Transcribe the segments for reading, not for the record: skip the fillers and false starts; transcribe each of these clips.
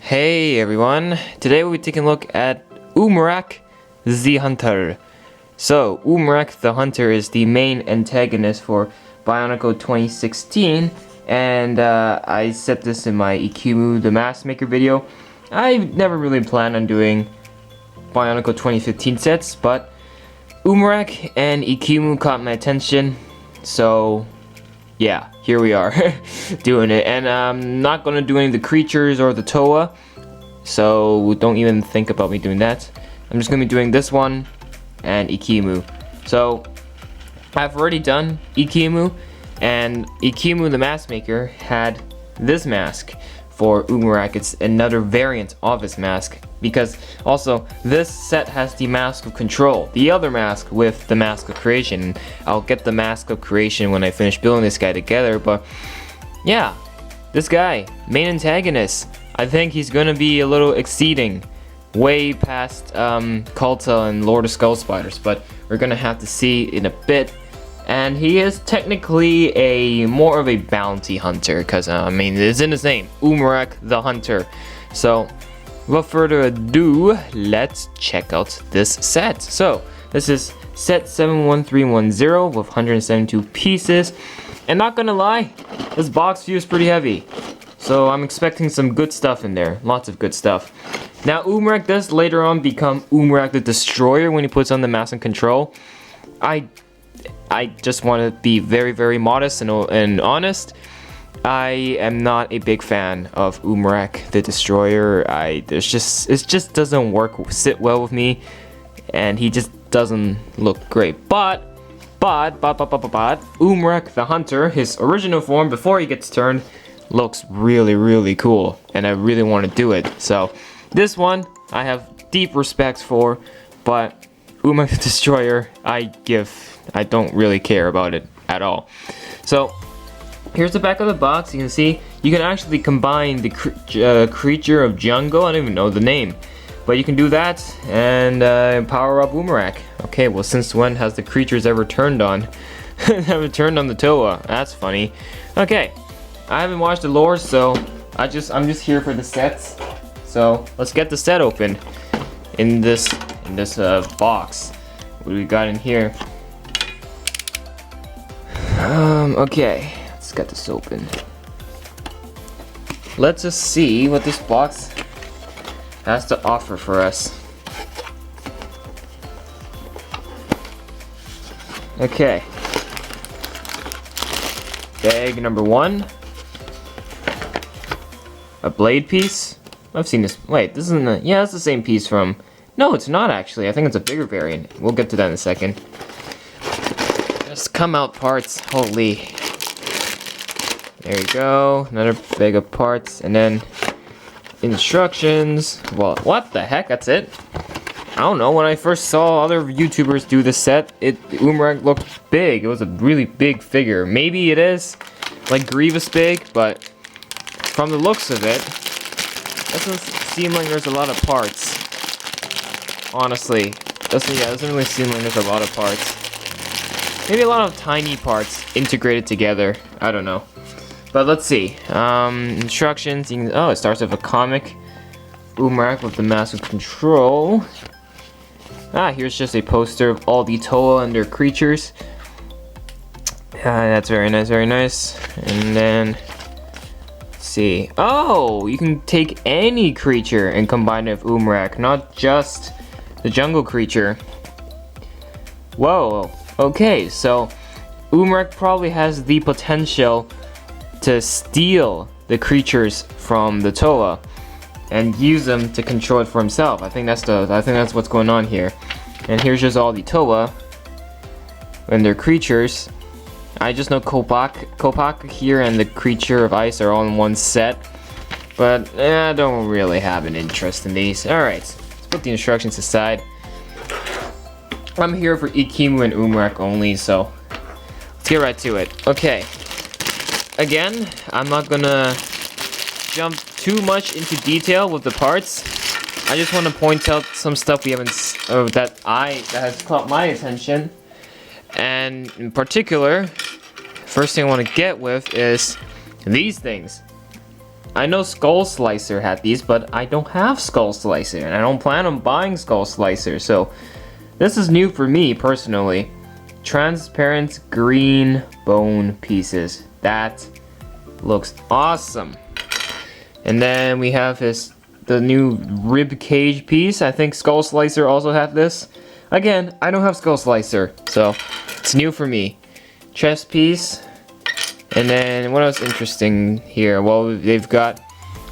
Hey everyone, today we'll be taking a look at Umarak the Hunter. So, Umarak the Hunter is the main antagonist for Bionicle 2016, and I said this in my Ikimu the Mask Maker video. I never really planned on doing Bionicle 2015 sets, but Umarak and Ikimu caught my attention, so yeah, here we are doing it. And I'm not gonna do any of the creatures or the Toa, so don't even think about me doing that. I'm just gonna be doing this one and Ikimu. So I've already done Ikimu, and Ikimu the Mask Maker had this mask for Umarak. It's another variant of his mask, because also this set has the Mask of Control, the other mask with the Mask of Creation. I'll get the Mask of Creation when I finish building this guy together, but yeah, this guy, main antagonist, I think he's gonna be a little exceeding way past Kulta and Lord of Skull Spiders, but we're gonna have to see in a bit. And he is technically more of a bounty hunter, because I mean, it's in his name, Umarak the Hunter. So without further ado, let's check out this set. So this is set 71310 with 172 pieces, and not gonna lie, this box feels pretty heavy, so I'm expecting some good stuff in there, lots of good stuff. Now Umarak does later on become Umarak the Destroyer when he puts on the Mask and Control. I just want to be very modest and honest. I am not a big fan of Umarak the Destroyer. it just doesn't sit well with me, and he just doesn't look great. But Umarak the Hunter, his original form before he gets turned, looks really cool, and I really want to do it. So this one I have deep respect for, but Umarak the Destroyer, I don't really care about it at all. So here's the back of the box. You can see you can actually combine the creature of jungle. I don't even know the name, but you can do that and power up Umarak. Okay, well, since when has the creatures ever turned on? Haven't turned on the Toa. That's funny. Okay, I haven't watched the lore, so I'm just here for the sets. So let's get the set open in this box. What do we got in here? Okay, let's get this open. Let's just see what this box has to offer for us. Okay. Bag number 1. A blade piece. I've seen this. Wait, this isn't a... Yeah, it's the same piece from... No, it's not actually. I think it's a bigger variant. We'll get to that in a second. Just come out parts. Holy. There you go. Another bag of parts. And then instructions. Well, what the heck? That's it? I don't know. When I first saw other YouTubers do this set, Umarak looked big. It was a really big figure. Maybe it is like Grievous big, but from the looks of it, doesn't seem like there's a lot of parts. Honestly, doesn't really seem like there's a lot of parts. Maybe a lot of tiny parts integrated together. I don't know. But let's see. Instructions. Oh, it starts with a comic. Umarak with the Mask of Control. Here's just a poster of all the Toa and their creatures. That's very nice. And then, let's see. Oh, you can take any creature and combine it with Umarak, not just the jungle creature. Whoa. Okay, so Umarak probably has the potential to steal the creatures from the Toa and use them to control it for himself. I think that's what's going on here. And here's just all the Toa and their creatures. I just know Kopaka here and the creature of ice are all in one set, but I don't really have an interest in these. Alright, let's put the instructions aside. I'm here for Ikimu and Umarak only, so let's get right to it. Okay. Again, I'm not gonna jump too much into detail with the parts. I just want to point out some stuff we haven't that has caught my attention. And in particular, first thing I want to get with is these things. I know Skull Slicer had these, but I don't have Skull Slicer, and I don't plan on buying Skull Slicer, so this is new for me personally. Transparent green bone pieces. That looks awesome. And then we have the new rib cage piece. I think Skull Slicer also had this. Again, I don't have Skull Slicer, so it's new for me. Chest piece. And then what else interesting here? Well, they've got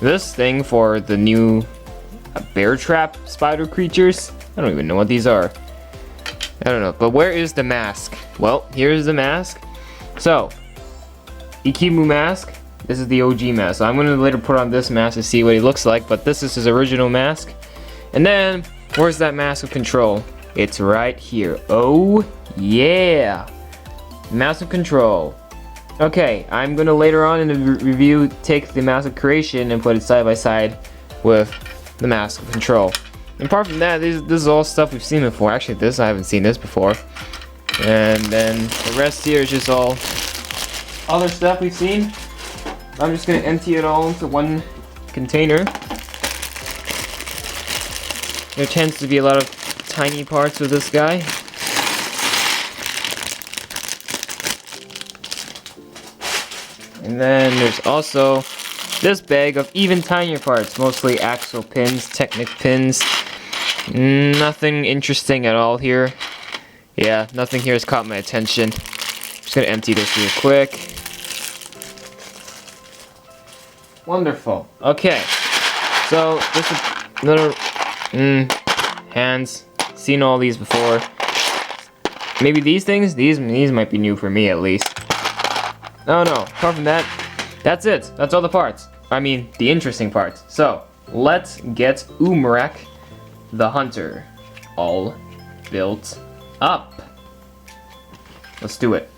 this thing for the new bear trap spider creatures. I don't even know what these are. I don't know, but where is the mask? Well, here's the mask. So, Ikimu mask. This is the OG mask. So I'm gonna later put on this mask to see what he looks like, but this is his original mask. And then, where's that mask of control? It's right here. Oh, yeah. Mask of control. Okay, I'm gonna later on in the review take the mask of creation and put it side by side with the mask of control. And apart from that, this is all stuff we've seen before. Actually, this I haven't seen this before. And then the rest here is just all other stuff we've seen. I'm just gonna empty it all into one container. There tends to be a lot of tiny parts with this guy. And then there's also this bag of even tinier parts, mostly axle pins, Technic pins. Nothing interesting at all here. Yeah, nothing here has caught my attention. Just gonna empty this real quick. Wonderful. Okay, so this is another hands. Seen all these before. Maybe these things. These might be new for me at least. Oh no, apart from that, that's it. That's all the parts. I mean, the interesting parts. So, let's get Umarak the Hunter all built up. Let's do it.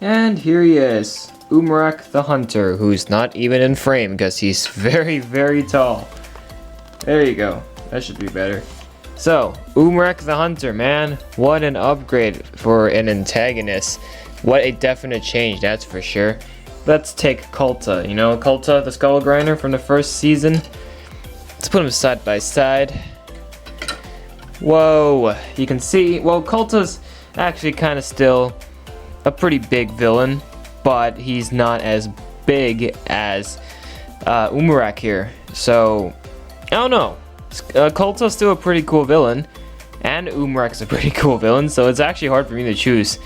And here he is, Umarak the Hunter, who's not even in frame because he's very, very tall. There you go. That should be better. So, Umarak the Hunter, man, what an upgrade for an antagonist. What a definite change, that's for sure. Let's take Kulta. You know, Kulta, the skull grinder from the first season. Let's put them side by side. Whoa, you can see, well, Kulta's actually kind of still a pretty big villain, but he's not as big as Umarak here. So, I don't know. Kulta's still a pretty cool villain, and Umarak's a pretty cool villain, so it's actually hard for me to choose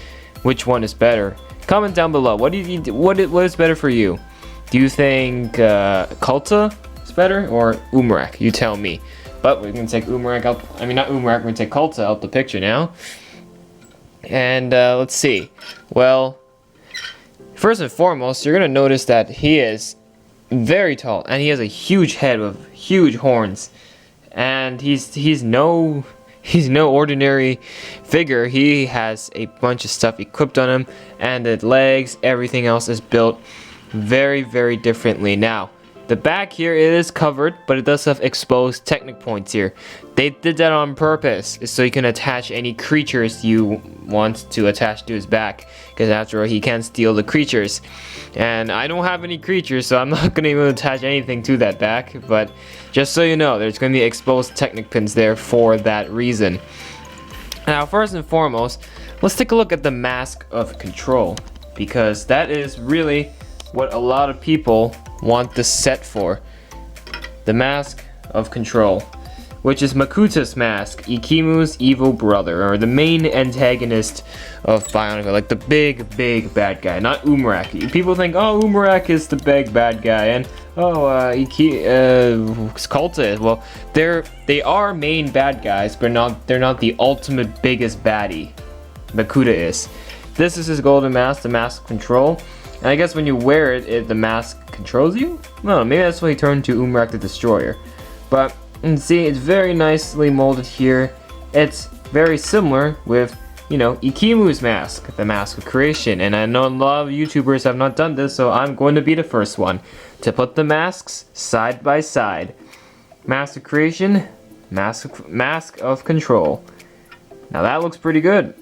which one is better. Comment down below. What is better for you? Do you think Kulta is better or Umarak? You tell me. But we're gonna take Umarak out. I mean, not Umarak. We're gonna take Kulta out the picture now. And let's see. Well, first and foremost, you're gonna notice that he is very tall, and he has a huge head with huge horns, and his he's no ordinary figure. He has a bunch of stuff equipped on him, and the legs, everything else is built very, very differently. Now, the back here is covered, but it does have exposed technic points here. They did that on purpose, so you can attach any creatures you want to attach to his back, because after all, he can't steal the creatures. And I don't have any creatures, so I'm not gonna even attach anything to that back, but just so you know, there's gonna be exposed technic pins there for that reason. Now, first and foremost, let's take a look at the Mask of Control, because that is really what a lot of people want this set for. The Mask of Control, which is Makuta's mask, Ikimu's evil brother, or the main antagonist of Bionicle, like the big bad guy, not Umarak. People think, oh, Umarak is the big bad guy, and oh, Kulta. Well, they are main bad guys, but they're not the ultimate biggest baddie. Makuta is. This is his golden mask, the Mask of Control. And I guess when you wear it, the mask controls you? No, maybe that's why he turned to Umarak the Destroyer. But, you can see, it's very nicely molded here. It's very similar with, you know, Ikimu's mask, the Mask of Creation. And I know a lot of YouTubers have not done this, so I'm going to be the first one to put the masks side by side. Mask of Creation, Mask of Control. Now that looks pretty good.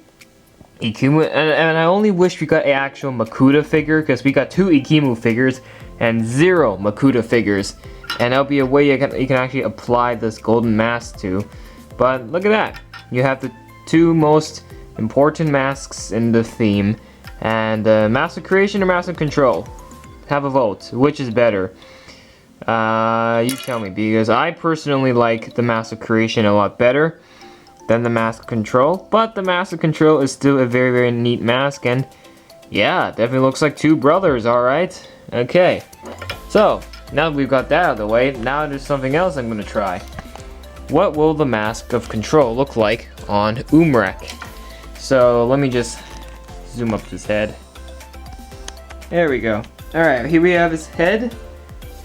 Ikimu, and I only wish we got an actual Makuta figure, because we got 2 Ikimu figures and 0 Makuta figures, and that'll be a way you can actually apply this golden mask to. But look at that, you have the 2 most important masks in the theme, and Mask of Creation or Mask of Control? Have a vote. Which is better? You tell me, because I personally like the Mask of Creation a lot better than the Mask of Control, but the Mask of Control is still a very, very neat mask, and yeah, definitely looks like 2 brothers, alright? Okay, so now that we've got that out of the way, now there's something else I'm gonna try. What will the Mask of Control look like on Umarak? So let me just zoom up his head. There we go. Alright, here we have his head,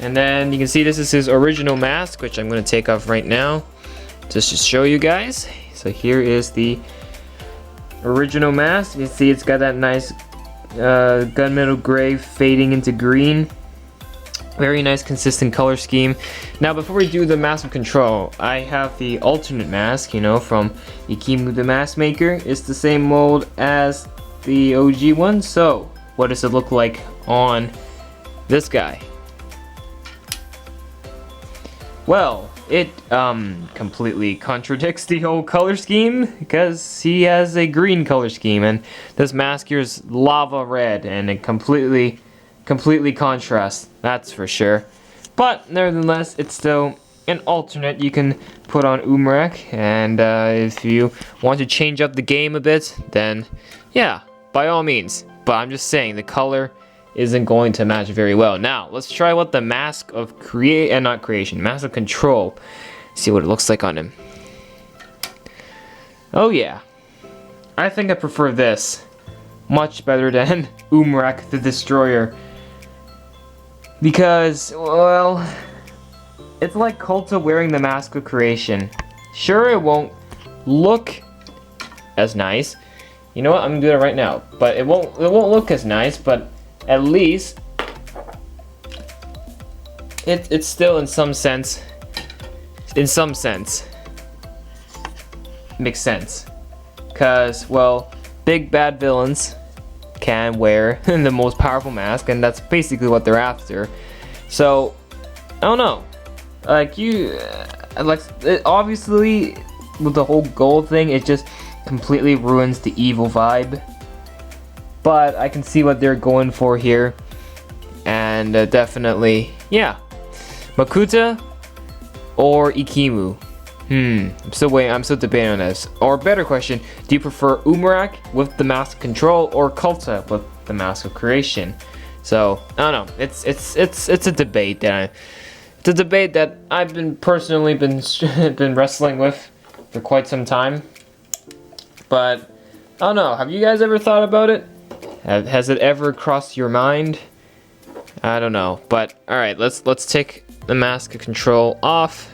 and then you can see this is his original mask, which I'm gonna take off right now just to show you guys. So here is the original mask. You see it's got that nice gunmetal gray fading into green. Very nice consistent color scheme. Now before we do the Mask of Control, I have the alternate mask, you know, from Ikimu the Mask Maker. It's the same mold as the OG one. So what does it look like on this guy? Well, it completely contradicts the whole color scheme, because he has a green color scheme, and this mask here is lava red, and it completely contrasts, that's for sure. But nevertheless, it's still an alternate you can put on Umarak, and if you want to change up the game a bit, then yeah, by all means. But I'm just saying, the color isn't going to match very well. Now, let's try what the Mask of Mask of Control. See what it looks like on him. Oh yeah. I think I prefer this much better than Umarak the Destroyer. Because, well, it's like Kulta wearing the Mask of Creation. Sure, it won't look as nice. You know what? I'm gonna do it right now. But it won't look as nice, but at least it's still in some sense makes sense, because, well, big bad villains can wear the most powerful mask, and that's basically what they're after. So I don't know, like obviously with the whole gold thing, it just completely ruins the evil vibe. But I can see what they're going for here, and definitely, yeah, Makuta or Ikimu. I'm still debating on this. Or better question, do you prefer Umarak with the Mask of Control or Kulta with the Mask of Creation? So I don't know. It's a debate that I've been personally been wrestling with for quite some time. But I don't know. Have you guys ever thought about it? Has it ever crossed your mind? I don't know. But all right, let's take the Mask of Control off.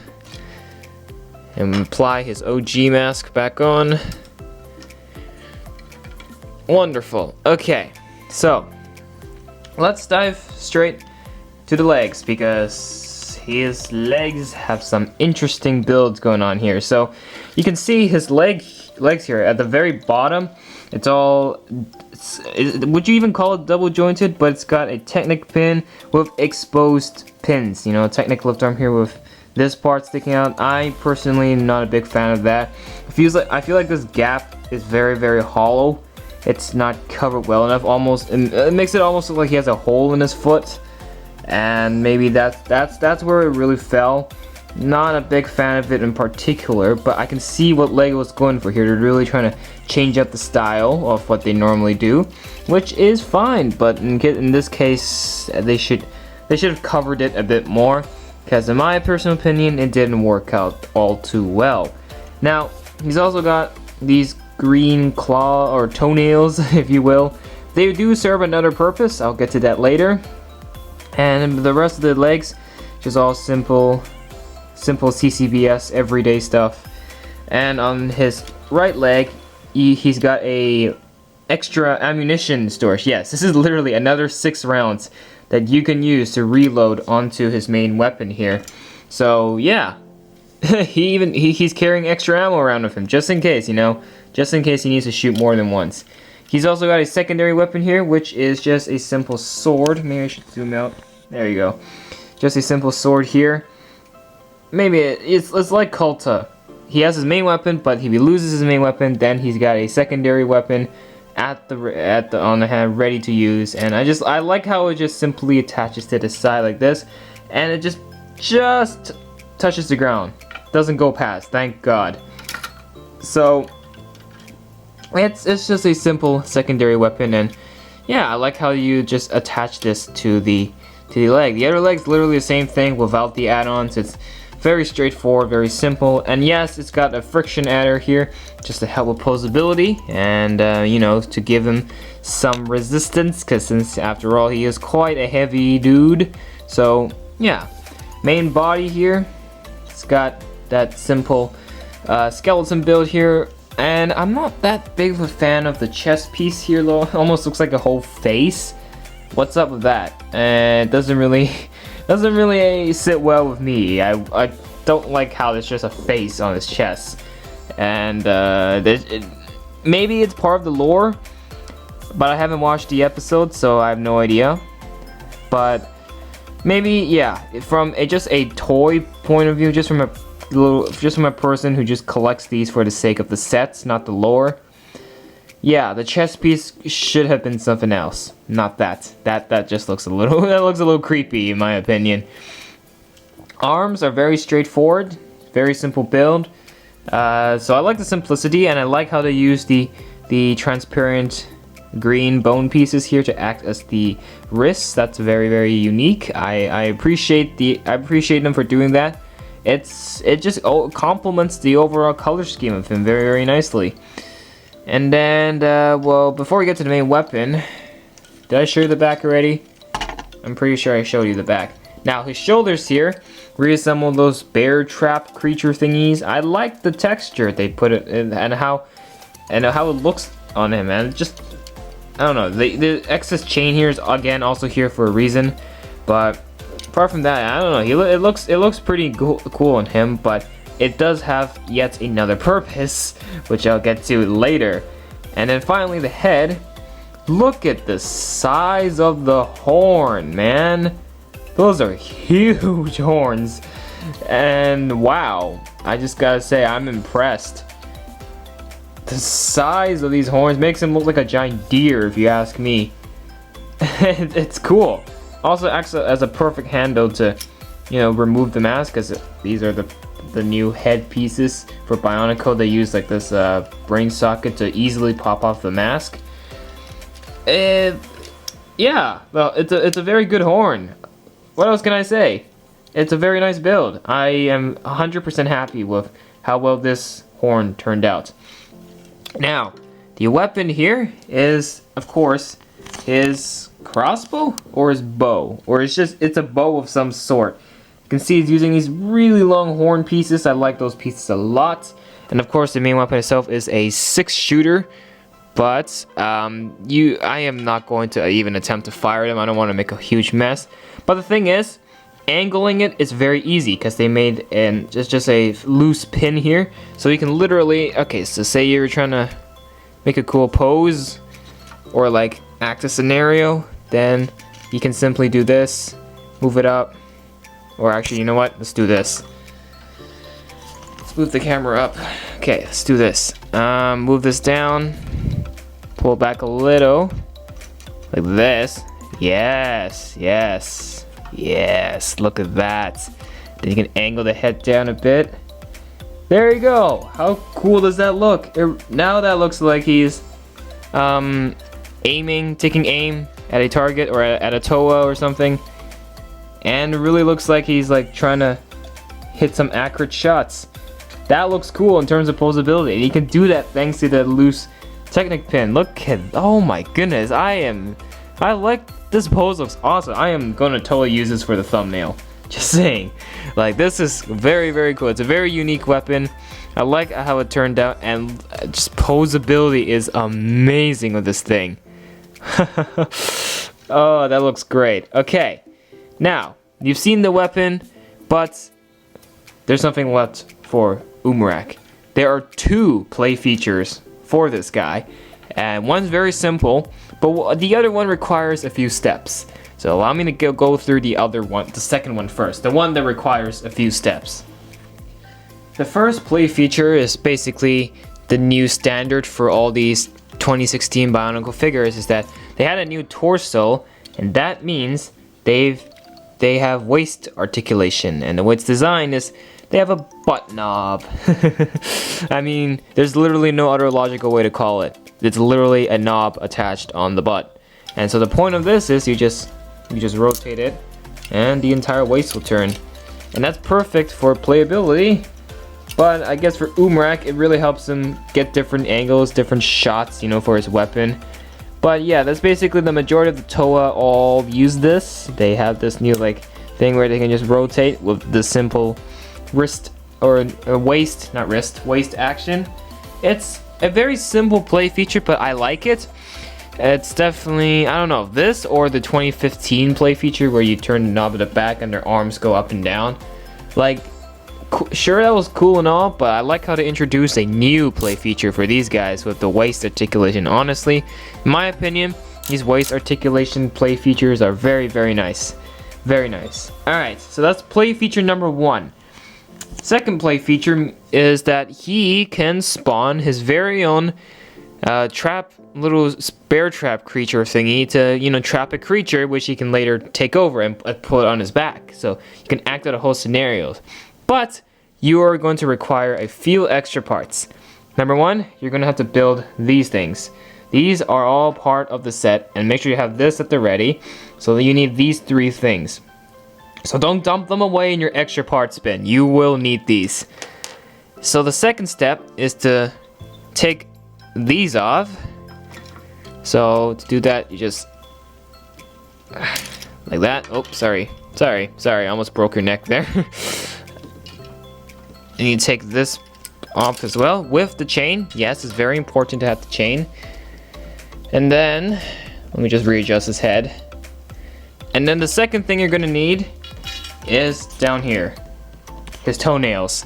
And apply his OG mask back on. Wonderful. Okay, so let's dive straight to the legs, because his legs have some interesting builds going on here. So you can see his legs here at the very bottom. It's all, would you even call it double jointed? But it's got a Technic pin with exposed pins. You know, Technic lift arm here with this part sticking out. I personally am not a big fan of that. I feel like this gap is very, very hollow. It's not covered well enough. Almost, it makes it almost look like he has a hole in his foot, and maybe that's where it really fell. Not a big fan of it in particular, but I can see what LEGO was going for here. They're really trying to change up the style of what they normally do, which is fine. But in this case, they should have covered it a bit more, because in my personal opinion, it didn't work out all too well. Now, he's also got these green claw or toenails, if you will. They do serve another purpose. I'll get to that later. And the rest of the legs, just all simple CCBS everyday stuff. And on his right leg, he's got a extra ammunition storage. Yes, this is literally another 6 rounds that you can use to reload onto his main weapon here. So yeah, he's carrying extra ammo around with him, just in case, you know, just in case he needs to shoot more than once. He's also got a secondary weapon here, which is just a simple sword. Maybe I should zoom out. There you go. Just a simple sword here. Maybe it's like Kulta. He has his main weapon, but if he loses his main weapon, then he's got a secondary weapon on the hand, ready to use. And I like how it just simply attaches to the side like this, and it just touches the ground. Doesn't go past, thank God. So it's just a simple secondary weapon, and yeah, I like how you just attach this to the leg. The other leg's literally the same thing without the add-ons. It's very straightforward, very simple, and yes, it's got a friction adder here just to help with posability, and you know, to give him some resistance, because since after all he is quite a heavy dude. So yeah, main body here, it's got that simple skeleton build here, and I'm not that big of a fan of the chest piece here though. It almost looks like a whole face. What's up with that? It doesn't really sit well with me. I don't like how there's just a face on his chest, and maybe it's part of the lore, but I haven't watched the episode, so I have no idea. But maybe, yeah, from just a toy point of view, just from a person who just collects these for the sake of the sets, not the lore. Yeah, the chest piece should have been something else, not that. That just looks a little creepy in my opinion. Arms are very straightforward, very simple build. So I like the simplicity, and I like how they use the transparent green bone pieces here to act as the wrists. That's very, very unique. I appreciate them for doing that. It just complements the overall color scheme of him very, very nicely. And then, well, before we get to the main weapon, did I show you the back already? I'm pretty sure I showed you the back. Now, his shoulders here reassemble those bear trap creature thingies. I like the texture they put it in, and how it looks on him, man. Just, I don't know. The excess chain here is again also here for a reason, but apart from that, I don't know. It looks pretty cool on him, but it does have yet another purpose, which I'll get to later. And then finally the head. Look at the size of the horn, man. Those are huge horns. And wow, I just gotta say, I'm impressed. The size of these horns makes him look like a giant deer, if you ask me. It's cool. Also acts as a perfect handle to, you know, remove the mask, because these are the new head pieces for Bionicle. They use like this brain socket to easily pop off the mask. Yeah, well, it's a very good horn. What else can I say? It's a very nice build. I am 100% happy with how well this horn turned out. Now, the weapon here is, of course, his crossbow or his bow, or it's a bow of some sort. You can see he's using these really long horn pieces. I like those pieces a lot. And of course, the main weapon itself is a 6-shooter. But I am not going to even attempt to fire them. I don't want to make a huge mess. But the thing is, angling it is very easy because they made just a loose pin here. So you can literally, okay, so say you're trying to make a cool pose or like act a scenario, then you can simply do this, move it up. Or actually, you know what? Let's do this. Let's move the camera up. Okay, let's do this. Move this down. Pull it back a little. Like this. Yes, yes, yes. Look at that. Then you can angle the head down a bit. There you go. How cool does that look? Now that looks like he's taking aim at a target or at a Toa or something. And it really looks like he's like trying to hit some accurate shots. That looks cool in terms of posability. And you can do that thanks to the loose Technic pin. Look at, oh my goodness, I like this pose, looks awesome. I am gonna totally use this for the thumbnail. Just saying. Like, this is very, very cool. It's a very unique weapon. I like how it turned out, and just posability is amazing with this thing. Oh, that looks great. Okay. Now, you've seen the weapon, but there's something left for Umarak. There are 2 play features for this guy, and one's very simple, but the other one requires a few steps. So allow me to go through the other one, the second one first, the one that requires a few steps. The first play feature is basically the new standard for all these 2016 Bionicle figures, is that they had a new torso, and that means they have waist articulation, and the way it's designed is they have a butt knob. I mean, there's literally no other logical way to call it. It's literally a knob attached on the butt. And so the point of this is you just rotate it and the entire waist will turn. And that's perfect for playability. But I guess for Umarak, it really helps him get different angles, different shots, you know, for his weapon. But yeah, that's basically the majority of the Toa all use this. They have this new like thing where they can just rotate with the simple wrist or waist action. It's a very simple play feature, but I like it. It's definitely, I don't know, this or the 2015 play feature where you turn the knob at the back and their arms go up and down. Like, sure, that was cool and all, but I like how they introduced a new play feature for these guys with the waist articulation. Honestly, in my opinion, these waist articulation play features are very, very nice. Very nice. Alright, so that's play feature number 1. Second play feature is that he can spawn his very own little bear trap creature thingy to, you know, trap a creature which he can later take over and put on his back. So you can act out a whole scenario. But you are going to require a few extra parts. Number 1, you're going to have to build these things. These are all part of the set, and make sure you have this at the ready. So you need these 3 things. So don't dump them away in your extra parts bin. You will need these. So the second step is to take these off. So to do that, you just like that. Oh, sorry, I almost broke your neck there. And you take this off as well with the chain. Yes, it's very important to have the chain. And then let me just readjust his head. And then the second thing you're gonna need is down here, his toenails.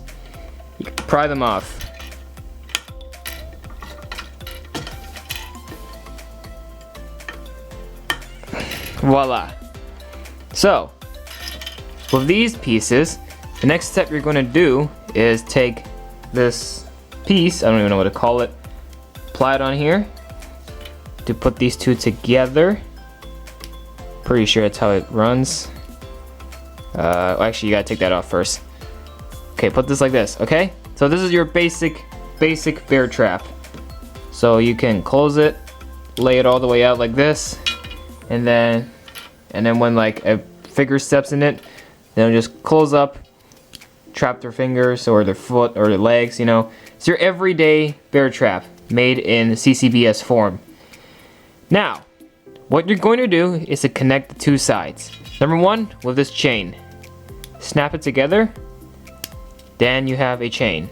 You can pry them off. Voila. So, with these pieces, the next step you're going to do is take this piece, I don't even know what to call it, apply it on here to put these 2 together. Pretty sure that's how it runs. Actually, you gotta take that off first. Okay, put this like this, okay? So this is your basic bear trap. So you can close it, lay it all the way out like this, and then when like a figure steps in it, then just close up, trap their fingers or their foot or their legs, you know. It's your everyday bear trap made in CCBS form. Now, what you're going to do is to connect the 2 sides. Number 1, with this chain. snap it together, then you have a chain,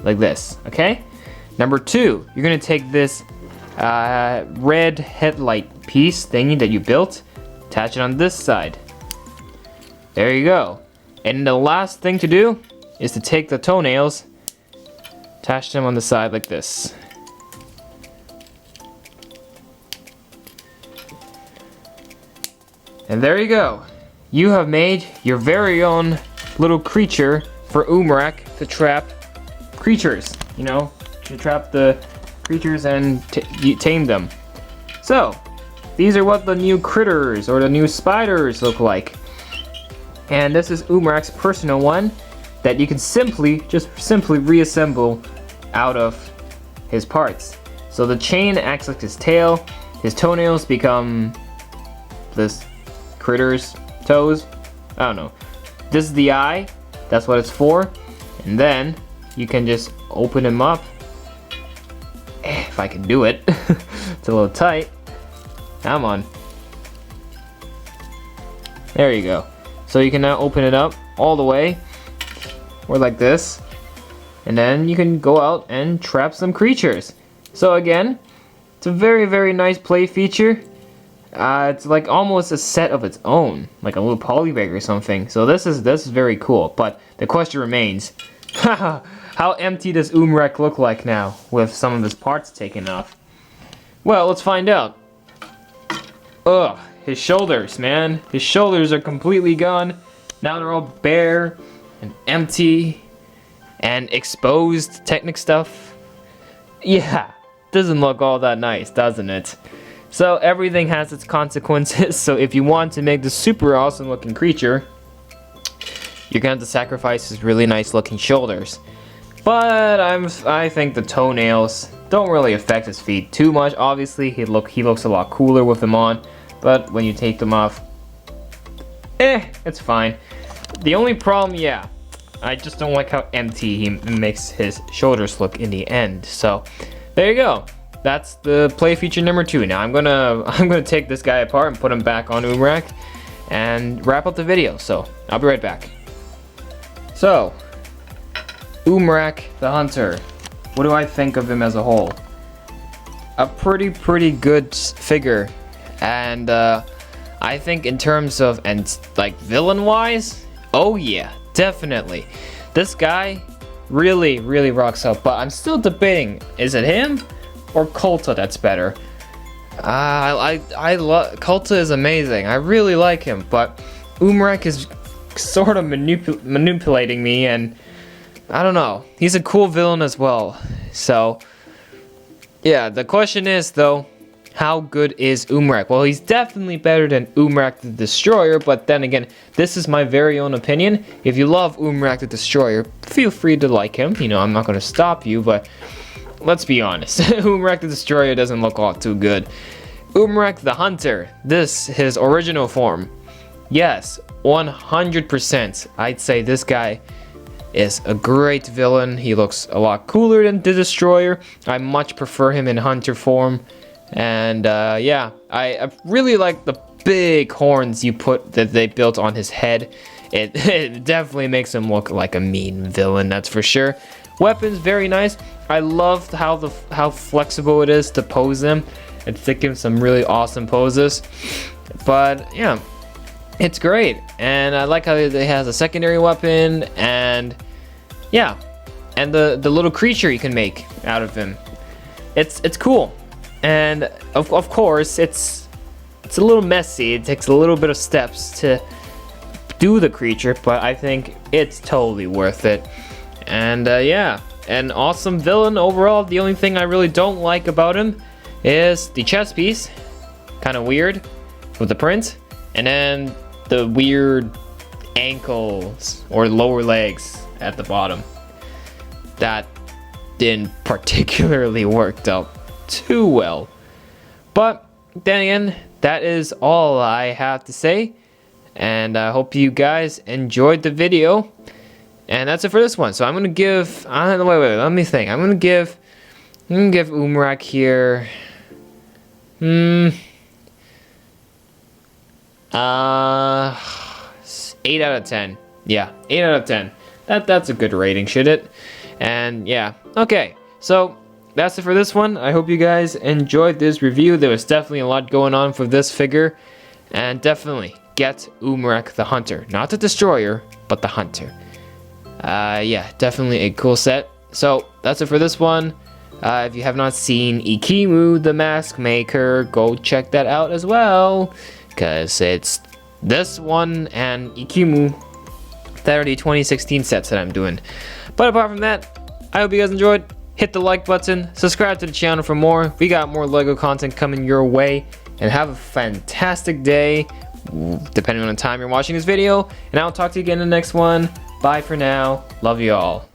like this, okay? Number 2, you're gonna take this red headlight piece thingy that you built, attach it on this side. There you go. And the last thing to do is to take the toenails, attach them on the side like this. And there you go. You have made your very own little creature for Umarak to trap creatures, you know, to trap the creatures and tame them. So, these are what the new critters or the new spiders look like. And this is Umarak's personal one that you can simply reassemble out of his parts. So the chain acts like his tail, his toenails become this critter's toes. I don't know. This is the eye, that's what it's for. And then you can just open him up. If I can do it. It's a little tight. Come on. There you go. So you can now open it up all the way, or like this, and then you can go out and trap some creatures. So again, it's a very, very nice play feature. It's like almost a set of its own, like a little polybag or something. So this is very cool. But the question remains, how empty does Umarak look like now with some of his parts taken off? Well, let's find out. Ugh, his shoulders, man. His shoulders are completely gone. Now they're all bare and empty and exposed technic stuff. Yeah, doesn't look all that nice, doesn't it? So everything has its consequences. So if you want to make this super awesome looking creature, you're gonna have to sacrifice his really nice looking shoulders. But I think the toenails don't really affect his feet too much. Obviously, he looks a lot cooler with them on. But when you take them off, it's fine. The only problem, yeah, I just don't like how empty he makes his shoulders look in the end. So there you go. That's the play feature number 2. Now I'm gonna take this guy apart and put him back on Umarak and wrap up the video. So I'll be right back. So Umarak the Hunter. What do I think of him as a whole? A pretty good figure, and I think in terms of like villain wise, oh yeah, definitely. This guy really rocks out. But I'm still debating: is it him or Kulta that's better? I love Kulta is amazing. I really like him, but Umarak is sort of manipulating me, and I don't know. He's a cool villain as well. So yeah, the question is though, how good is Umarak? Well, he's definitely better than Umarak the Destroyer, but then again, this is my very own opinion. If you love Umarak the Destroyer, feel free to like him. You know, I'm not going to stop you, but let's be honest. Umarak the Destroyer doesn't look all too good. Umarak the Hunter, his original form. Yes, 100%. I'd say this guy is a great villain. He looks a lot cooler than the Destroyer. I much prefer him in Hunter form. And yeah, I really like the big horns that they built on his head. It definitely makes him look like a mean villain, that's for sure. Weapons, very nice. I loved how flexible it is to pose them and stick him some really awesome poses. But yeah, it's great. And I like how it has a secondary weapon, and yeah, and the little creature you can make out of him. It's cool. And of course, it's a little messy. It takes a little bit of steps to do the creature, but I think it's totally worth it. And yeah, an awesome villain overall. The only thing I really don't like about him is the chest piece, kind of weird with the print, and then the weird ankles or lower legs at the bottom. That didn't particularly work out too well. But then again, that is all I have to say, and I hope you guys enjoyed the video. And that's it for this one. So I'm gonna give wait, let me think. I'm gonna give Umarak here 8 out of 10. Yeah, 8 out of 10. That's a good rating, should it? And yeah, okay. So that's it for this one. I hope you guys enjoyed this review. There was definitely a lot going on for this figure. And definitely get Umarak the Hunter. Not the Destroyer, but the Hunter. Yeah, definitely a cool set. So that's it for this one. If you have not seen Ikimu the Mask Maker, go check that out as well. Because it's this one and Ikimu that are the 2016 sets that I'm doing. But apart from that, I hope you guys enjoyed. Hit the like button, subscribe to the channel for more. We got more LEGO content coming your way. And have a fantastic day, depending on the time you're watching this video. And I'll talk to you again in the next one. Bye for now. Love you all.